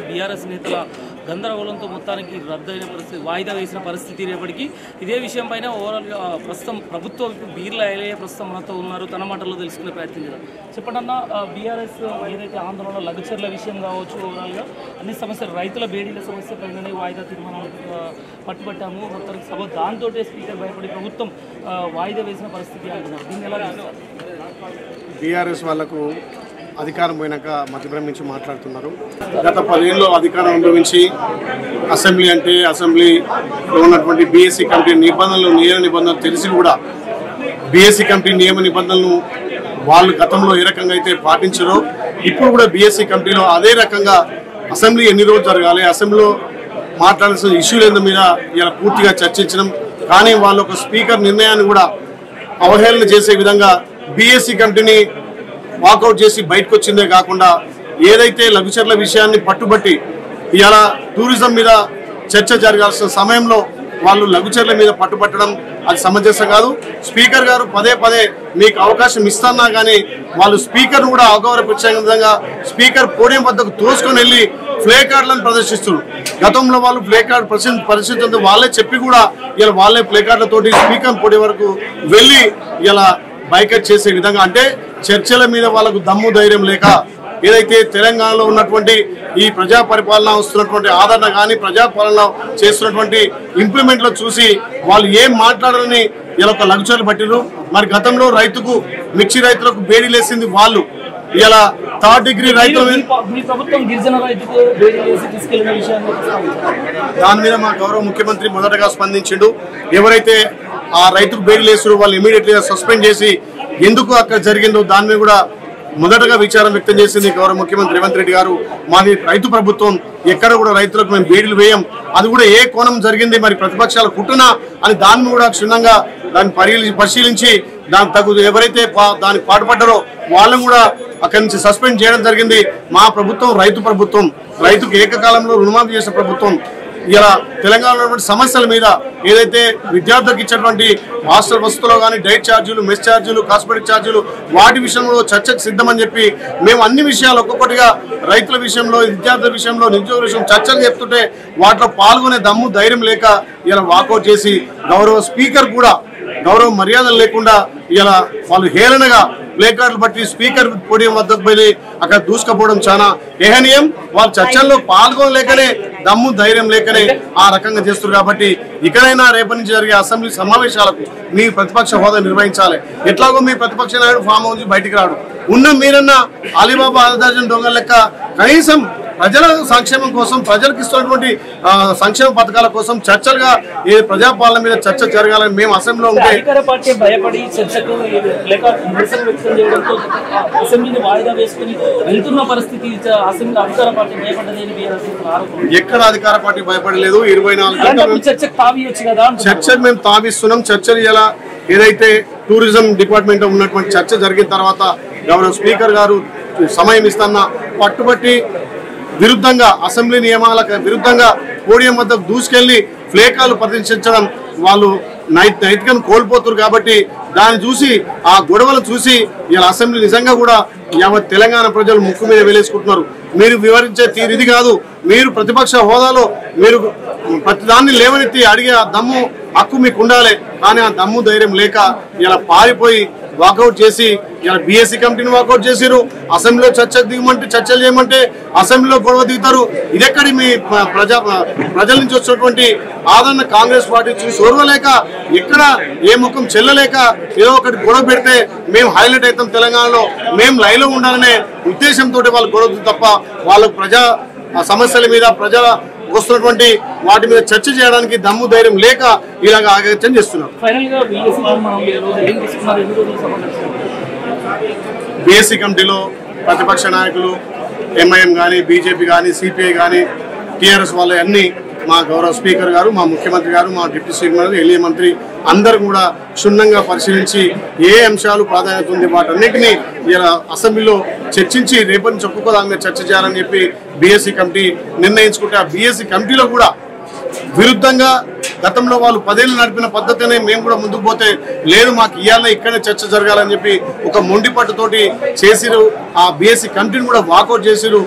BRS నేతల గందరగోళంతో మొత్తానికి రద్దయిన పరిస్థితి, వాయిదా వేసిన పరిస్థితి రేపటికి ఇదే విషయం పైన ఓవరాల్గా ప్రస్తుతం ప్రభుత్వం బీర్ల ఎలయ్య ప్రస్తుతం మనతో ఉన్నారు. తన మాటల్లో తెలుసుకునే ప్రయత్నం చేద్దాం. చెప్పండి అన్న, బీఆర్ఎస్ ఏదైతే ఆందోళన లఘుచర్ల విషయం కావచ్చు, ఓవరాల్గా అన్ని సమస్యలు, రైతుల బేడీల సమస్య పైననే వాయిదా తీర్మానాలు పట్టుబట్టాము మొత్తానికి సభ, దాంతో స్పీకర్ భయపడి ప్రభుత్వం వాయిదా వేసిన పరిస్థితి అంటున్నారు. దీన్ని ఎలా చూస్తారు? బీఆర్ఎస్ వాళ్లకు అధికారం పోయినాక మధ్యభ్రమించి మాట్లాడుతున్నారు. గత 10 ఏళ్ళు అధికారం అనుభవించి అసెంబ్లీ అంటే అసెంబ్లీలో ఉన్నటువంటి బీఎస్సీ కమిటీ నిబంధనలు, నియమ నిబంధనలు తెలిసి కూడా బీఎస్సీ కమిటీ నియమ నిబంధనలను వాళ్ళు గతంలో ఏ రకంగా అయితే పాటించారో ఇప్పుడు కూడా బీఎస్సీ కమిటీలో అదే రకంగా అసెంబ్లీ ఎన్ని రోజులు జరగాలి, అసెంబ్లీలో మాట్లాడాల్సిన ఇష్యూల మీద ఇలా పూర్తిగా చర్చించడం, కానీ వాళ్ళు ఒక స్పీకర్ నిర్ణయాన్ని కూడా అవహేళన చేసే విధంగా బీఎస్సీ కమిటీని వాకౌట్ చేసి బయటకు వచ్చిందే కాకుండా ఏదైతే లఘుచర్ల విషయాన్ని పట్టుబట్టి ఇలా టూరిజం మీద చర్చ జరగాల్సిన సమయంలో వాళ్ళు లఘుచర్ల మీద పట్టుబట్టడం అది సమంజసం కాదు. స్పీకర్ గారు పదే పదే మీకు అవకాశం ఇస్తున్నా కానీ వాళ్ళు స్పీకర్ను కూడా అగౌరవపరిచే విధంగా స్పీకర్ పోడియం వద్దకు తోసుకొని వెళ్ళి ప్లే కార్డులను ప్రదర్శిస్తున్నారు. గతంలో వాళ్ళు ప్లే కార్డు పరిస్థితి వాళ్ళే చెప్పి కూడా ఇలా వాళ్ళే ప్లే కార్డులతోటి స్పీకర్ పోటీ వరకు వెళ్ళి ఇలా బైకట్ చేసే విధంగా, అంటే చర్చల మీద వాళ్ళకు దమ్ము ధైర్యం లేక ఏదైతే తెలంగాణలో ఉన్నటువంటి ఈ ప్రజా పరిపాలన వస్తున్నటువంటి ఆదరణ కానీ ప్రజాపాలన చేస్తున్నటువంటి ఇంప్లిమెంట్లో చూసి వాళ్ళు ఏం మాట్లాడారని ఇలా ఒక లఘుచర్లు పట్టిరు. మరి గతంలో రైతుకు మిర్చి రైతులకు బేడీ లేసింది వాళ్ళు, ఇలా 3rd డిగ్రీ రైతులు దాని మీద మా గౌరవ ముఖ్యమంత్రి మొదటగా స్పందించిండు. ఎవరైతే ఆ రైతుకు బేడీ లేసారో వాళ్ళు ఇమీడియట్గా సస్పెండ్ చేసి ఎందుకు అక్కడ జరిగిందో దాని మీద కూడా మొదటగా విచారం వ్యక్తం చేసింది గౌరవ ముఖ్యమంత్రి రేవంత్ రెడ్డి గారు. మాది రైతు ప్రభుత్వం, ఎక్కడ కూడా రైతులకు మేము బేడీలు వేయం, అది కూడా ఏ కోణం జరిగింది, మరి ప్రతిపక్షాల కుట్రనా అని దాన్ని కూడా క్షుణ్ణంగా దాన్ని పరిశీలించి దానికి తగు ఎవరైతే దానికి పాటుపడ్డారో వాళ్ళని కూడా అక్కడి నుంచి సస్పెండ్ చేయడం జరిగింది. మా ప్రభుత్వం రైతు ప్రభుత్వం, రైతుకు ఏకకాలంలో రుణమాఫీ చేసిన ప్రభుత్వం. ఇలా తెలంగాణలో ఉన్నటువంటి సమస్యల మీద ఏదైతే విద్యార్థులకు ఇచ్చేటువంటి హాస్టల్ వసతులు కానీ డైట్ ఛార్జీలు, మెస్ ఛార్జీలు, కాస్మెటిక్ ఛార్జీలు వాటి విషయంలో చర్చకు సిద్ధమని చెప్పి మేము అన్ని విషయాలు ఒక్కొక్కటిగా రైతుల విషయంలో, విద్యార్థుల విషయంలో, నిరుద్యోగుల విషయం చర్చలు చెప్తుంటే వాటిలో పాల్గొనే దమ్ము ధైర్యం లేక ఇలా వాకౌట్ చేసి గౌరవ స్పీకర్ కూడా గౌరవ మర్యాదలు లేకుండా ఇలా వాళ్ళు హేళనగా ప్లే కార్డులు బట్టి స్పీకర్ పోడియం వద్దకు పోయి అక్కడ దూసుకపోవడం చాలా ఏహనీయం. వాళ్ళు చర్చల్లో పాల్గొనలేకనే, దమ్ము ధైర్యం లేకనే ఆ రకంగా చేస్తున్నారు. కాబట్టి ఇకనైనా రేపటి నుంచి జరిగే అసెంబ్లీ సమావేశాలకు మీ ప్రతిపక్ష హోదా నిర్వహించాలి. ఎట్లాగో మీ ప్రతిపక్ష నాయుడు ఫామ్ హౌస్ బయటికి రాడు, ఉన్న మీరన్నా అలీబాబా ఆధార్జన్ దొంగల లెక్క కనీసం ప్రజల సంక్షేమం కోసం, ప్రజలకు ఇస్తున్నటువంటి సంక్షేమ పథకాల కోసం చర్చలుగా ఏ ప్రజాపాలన మీద చర్చ జరగాలని మేము అసెంబ్లీలో ఉంటే ఎక్కడ అధికార పార్టీ భయపడలేదు. 24 గంటలు చర్చకు మేము తావిస్తున్నాం. చర్చలు ఇలా ఏదైతే టూరిజం డిపార్ట్మెంట్ ఉన్నటువంటి చర్చ జరిగిన తర్వాత గౌరవ స్పీకర్ గారు సమయం ఇస్తున్న పట్టుబట్టి విరుద్ధంగా, అసెంబ్లీ నియమాలకు విరుద్ధంగా పోడియం వద్దకు దూసుకెళ్లి ఫ్లేకాలు ప్రదర్శించడం వాళ్ళు నైతికను కోల్పోతున్నారు. కాబట్టి దాన్ని చూసి, ఆ గొడవలు చూసి ఇలా అసెంబ్లీ నిజంగా కూడా యావత్ తెలంగాణ ప్రజలు ముక్కు మీద వేలేసుకుంటున్నారు. మీరు వివరించే తీరు ఇది కాదు. మీరు ప్రతిపక్ష హోదాలో మీరు ప్రతిదాన్ని లేవనెత్తి అడిగే ఆ దమ్ము, హక్కు మీకు ఉండాలి. కానీ ఆ దమ్ము ధైర్యం లేక ఇలా పారిపోయి వాకౌట్ చేసి ఇలా బీఎస్సీ కమిటీని వాకౌట్ చేసారు. అసెంబ్లీలో చర్చలు దిగమంటే, చర్చలు చేయమంటే అసెంబ్లీలో గొడవ దిగుతారు. ఇదెక్కడి మీ ప్రజల నుంచి వచ్చినటువంటి ఆదరణ కాంగ్రెస్ పార్టీ చూసి ఓర్వలేక, ఎక్కడ ఏ ముఖం చెల్లలేక ఏదో ఒకటి గొడవ పెడితే మేము హైలైట్ అవుతాం తెలంగాణలో, మేము లైవ్లో ఉండాలనే ఉద్దేశంతో వాళ్ళు గొడవ తప్ప వాళ్ళకు ప్రజా సమస్యల మీద, ప్రజల వస్తున్నటువంటి వాటి మీద చర్చ చేయడానికి దమ్ము ధైర్యం లేక ఇలాగ ఆగత్యం చేస్తున్నారు. బీఎస్సీ కమిటీలో ప్రతిపక్ష నాయకులు ఎంఐఎం కానీ, బీజేపీ కానీ, సిపిఐ కానీ, టీఆర్ఎస్ వాళ్ళ అన్ని మా గౌరవ స్పీకర్ గారు, మా ముఖ్యమంత్రి గారు, మా డిప్యూటీ స్పీకర్, ఎల్ఏ మంత్రి అందరూ కూడా క్షుణ్ణంగా పరిశీలించి ఏ అంశాలు ప్రాధాన్యత ఉంది వాటన్నిటినీ ఇలా అసెంబ్లీలో చర్చించి రేపటి నుంచి ఒక్కొక్క దాని మీద చర్చ చేయాలని చెప్పి బీఎస్సీ కమిటీ నిర్ణయించుకుంటే, ఆ బీఎస్సీ కమిటీలో కూడా విరుద్ధంగా గతంలో వాళ్ళు 10 ఏళ్ళు నడిపిన పద్ధతినే మేము కూడా ముందుకు పోతే లేదు, మాకు ఇవాళ ఇక్కడనే చర్చ జరగాలని చెప్పి ఒక మొండి పట్టుతోటి చేసిరు. ఆ బీఎస్సీ కమిటీని కూడా వాకౌట్ చేసిరు.